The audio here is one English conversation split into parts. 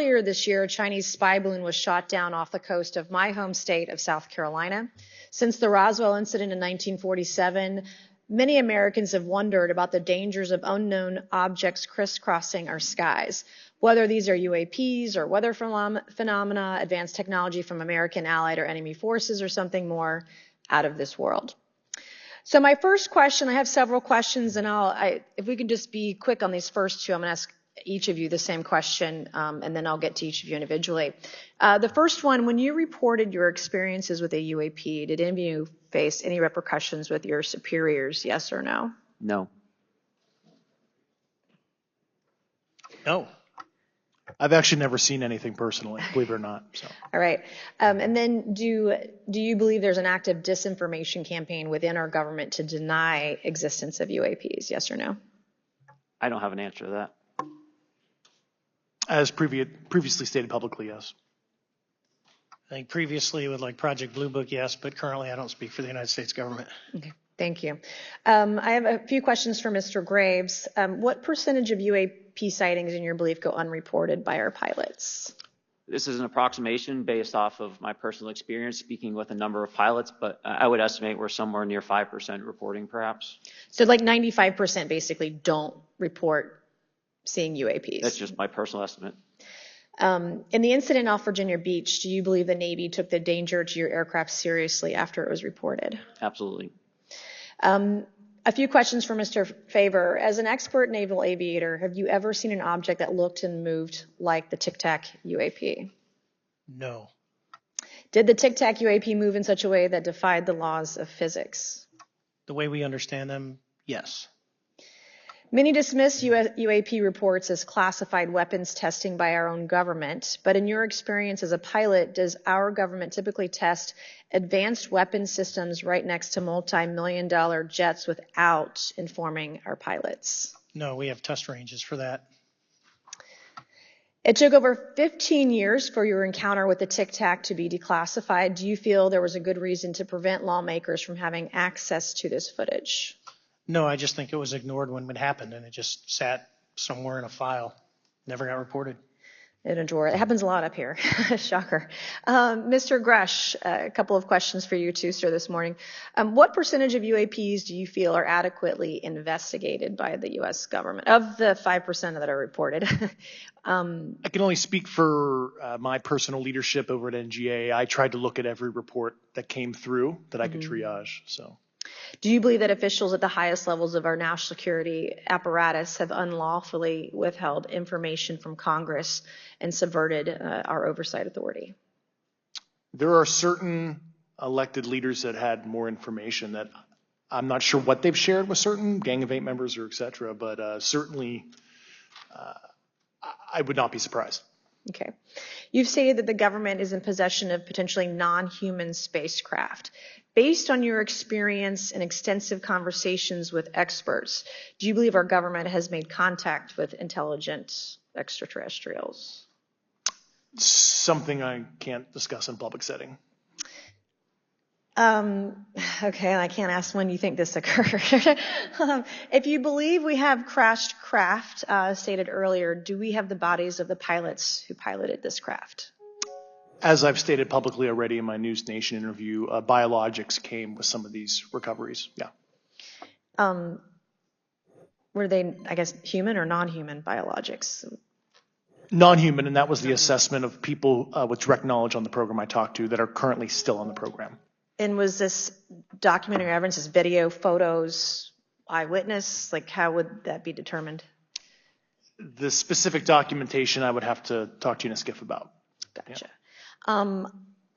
earlier this year, a Chinese spy balloon was shot down off the coast of my home state of South Carolina. Since the Roswell incident in 1947, many Americans have wondered about the dangers of unknown objects crisscrossing our skies, whether these are UAPs or weather phenomena, advanced technology from American, allied, or enemy forces, or something more out of this world. So my first question, I have several questions, and if we can just be quick on these first two, I'm going to ask each of you the same question, and then I'll get to each of you individually. The first one, when you reported your experiences with a UAP, did any of you face any repercussions with your superiors, yes or no? No. No. I've actually never seen anything personally, believe it or not. So. All right. And then do you believe there's an active disinformation campaign within our government to deny existence of UAPs, yes or no? I don't have an answer to that. As previously stated publicly, yes. I think previously with like Project Blue Book, yes, but currently I don't speak for the United States government. Okay, thank you. I have a few questions for Mr. Graves. What percentage of UAP sightings, in your belief, go unreported by our pilots? This is an approximation based off of my personal experience speaking with a number of pilots, but I would estimate we're somewhere near 5% reporting perhaps. So like 95% basically don't report seeing UAPs. That's just my personal estimate. In the incident off Virginia Beach, do you believe the Navy took the danger to your aircraft seriously after it was reported? Absolutely. A few questions for Mr. Favor. As an expert naval aviator, have you ever seen an object that looked and moved like the Tic Tac UAP? No. Did the Tic Tac UAP move in such a way that defied the laws of physics? The way we understand them, yes. Many dismiss UAP reports as classified weapons testing by our own government, but in your experience as a pilot, does our government typically test advanced weapon systems right next to multi-million-dollar jets without informing our pilots? No, we have test ranges for that. It took over 15 years for your encounter with the Tic Tac to be declassified. Do you feel there was a good reason to prevent lawmakers from having access to this footage? No, I just think it was ignored when it happened, and it just sat somewhere in a file. Never got reported. In a drawer. It happens a lot up here. Shocker. Mr. Gresh, a couple of questions for you too, sir, this morning. What percentage of UAPs do you feel are adequately investigated by the U.S. government, of the 5% that are reported? I can only speak for my personal leadership over at NGA. I tried to look at every report that came through that I could triage. So. Do you believe that officials at the highest levels of our national security apparatus have unlawfully withheld information from Congress and subverted our oversight authority? There are certain elected leaders that had more information that I'm not sure what they've shared with certain Gang of Eight members or et cetera, but certainly I would not be surprised. Okay. You've stated that the government is in possession of potentially non-human spacecraft. Based on your experience and extensive conversations with experts, do you believe our government has made contact with intelligent extraterrestrials? Something I can't discuss in public setting. Okay, I can't ask when you think this occurred. If you believe we have crashed craft, stated earlier, do we have the bodies of the pilots who piloted this craft? As I've stated publicly already in my News Nation interview, biologics came with some of these recoveries. Yeah. Were they, I guess, human or non-human biologics? Non-human, and that was the assessment of people with direct knowledge on the program I talked to that are currently still on the program. And was this documentary evidence, this video, photos, eyewitness? Like, how would that be determined? The specific documentation I would have to talk to you in a skiff about. Gotcha. Yeah.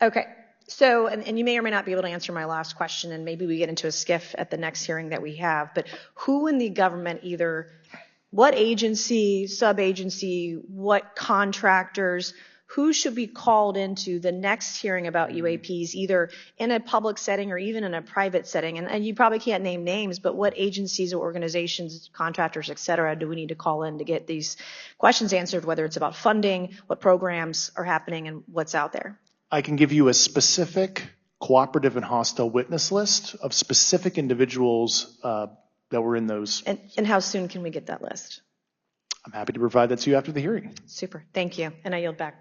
Okay. So, and you may or may not be able to answer my last question, and maybe we get into a skiff at the next hearing that we have, but who in the government, either what agency, sub-agency, what contractors, who should be called into the next hearing about UAPs, either in a public setting or even in a private setting? And you probably can't name names, but what agencies or organizations, contractors, et cetera, do we need to call in to get these questions answered, whether it's about funding, what programs are happening, and what's out there? I can give you a specific cooperative and hostile witness list of specific individuals that were in those. And how soon can we get that list? I'm happy to provide that to you after the hearing. Super. Thank you. And I yield back.